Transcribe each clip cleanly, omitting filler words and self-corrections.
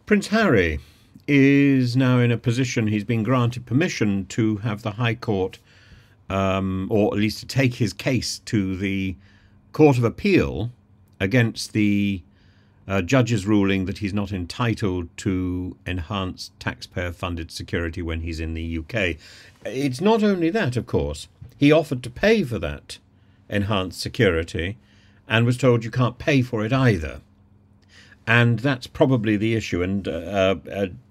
Prince Harry is now in a position, he's been granted permission to have the High Court, or at least to take his case to the Court of Appeal against the judge's ruling that he's not entitled to enhanced taxpayer-funded security when he's in the UK. It's not only that, of course. He offered to pay for that enhanced security and was told you can't pay for it either. And that's probably the issue. And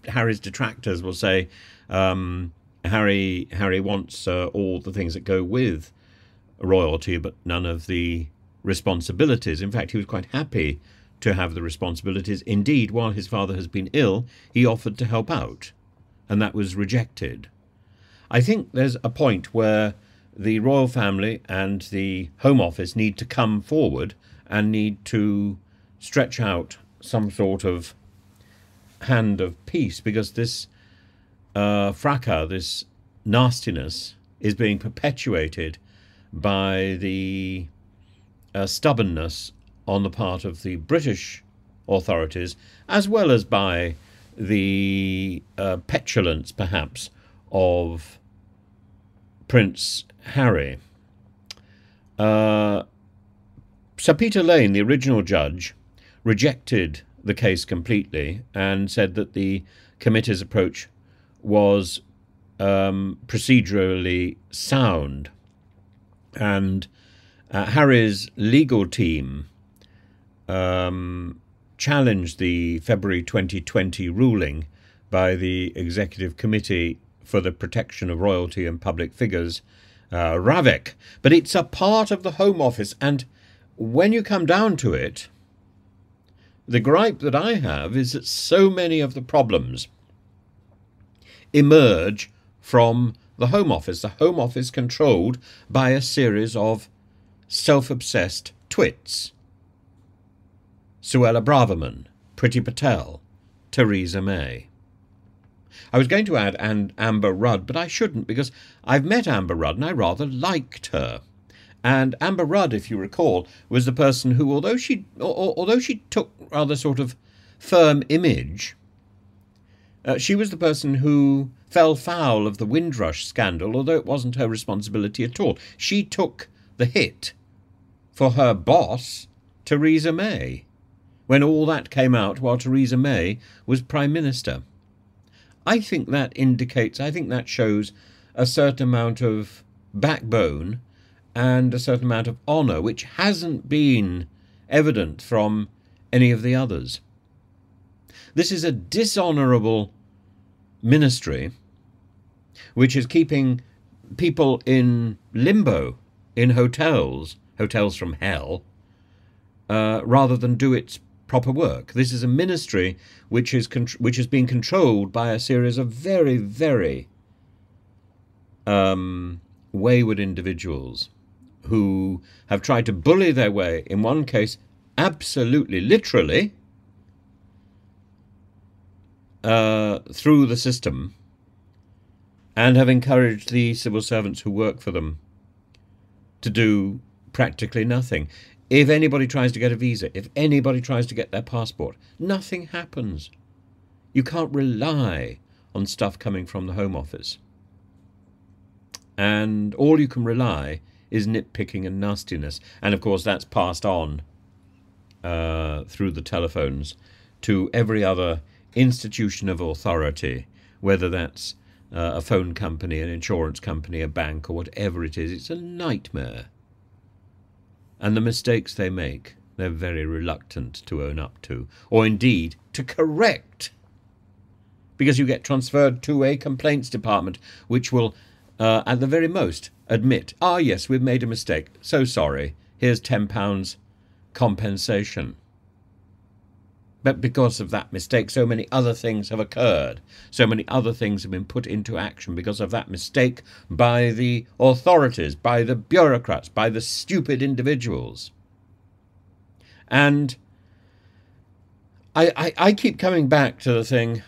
Harry's detractors will say Harry wants all the things that go with royalty, but none of the responsibilities. In fact, he was quite happy to have the responsibilities. Indeed, while his father has been ill, he offered to help out, and that was rejected. I think there's a point where the royal family and the Home Office need to come forward and need to stretch out some sort of hand of peace, because this fracas, this nastiness, is being perpetuated by the stubbornness on the part of the British authorities, as well as by the petulance, perhaps, of Prince Harry. Sir Peter Lane, the original judge, rejected the case completely and said that the committee's approach was procedurally sound. And Harry's legal team challenged the February 2020 ruling by the Executive Committee for the Protection of Royalty and Public Figures, RAVEC. But it's a part of the Home Office, and when you come down to it, the gripe that I have is that so many of the problems emerge from the Home Office. The Home Office controlled by a series of self-obsessed twits. Suella Braverman, Priti Patel, Theresa May. I was going to add Amber Rudd, but I shouldn't, because I've met Amber Rudd and I rather liked her. And Amber Rudd, if you recall, was the person who, although she took rather sort of firm image, she was the person who fell foul of the Windrush scandal, although it wasn't her responsibility at all. She took the hit for her boss, Theresa May, when all that came out while Theresa May was Prime Minister. I think that shows a certain amount of backbone and a certain amount of honour, which hasn't been evident from any of the others. This is a dishonourable ministry which is keeping people in limbo in hotels from hell, rather than do its proper work. This is a ministry which is being controlled by a series of very, very wayward individuals who have tried to bully their way, in one case absolutely literally, through the system, and have encouraged the civil servants who work for them to do practically nothing. If anybody tries to get a visa, if anybody tries to get their passport, nothing happens. You can't rely on stuff coming from the Home Office. And all you can rely is nitpicking and nastiness. And of course that's passed on through the telephones to every other institution of authority, whether that's a phone company, an insurance company, a bank, or whatever it is. It's a nightmare. And the mistakes they make, they're very reluctant to own up to, or indeed to correct, because you get transferred to a complaints department which will, at the very most, admit, ah, yes, we've made a mistake, so sorry, here's £10 compensation. But because of that mistake, so many other things have occurred. So many other things have been put into action because of that mistake by the authorities, by the bureaucrats, by the stupid individuals. And I keep coming back to the thing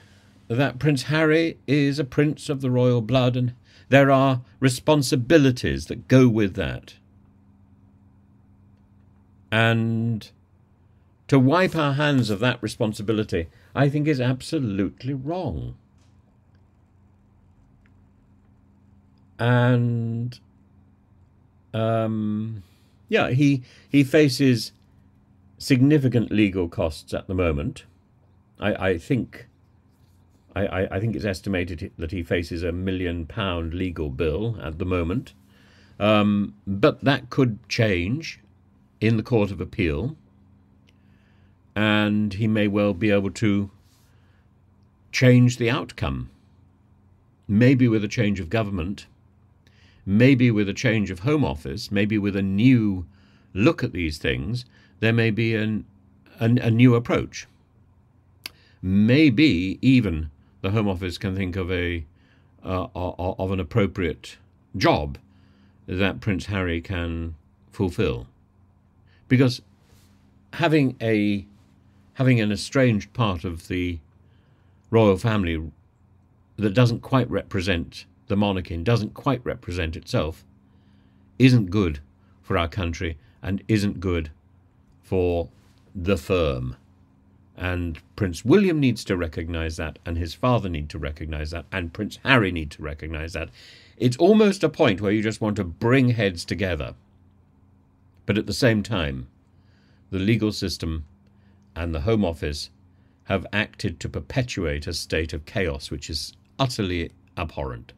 that Prince Harry is a prince of the royal blood, and there are responsibilities that go with that. And to wipe our hands of that responsibility, I think is absolutely wrong. And yeah, he faces significant legal costs at the moment. I think it's estimated that he faces £1 million legal bill at the moment. But that could change in the Court of Appeal, and he may well be able to change the outcome. Maybe with a change of government, maybe with a change of Home Office, maybe with a new look at these things, there may be a new approach. Maybe even the Home Office can think of an appropriate job that Prince Harry can fulfill, because having an estranged part of the royal family that doesn't quite represent the monarchy and doesn't quite represent itself isn't good for our country and isn't good for the firm. And Prince William needs to recognise that, and his father need to recognise that, and Prince Harry need to recognise that. It's almost a point where you just want to bring heads together. But at the same time, the legal system and the Home Office have acted to perpetuate a state of chaos which is utterly abhorrent.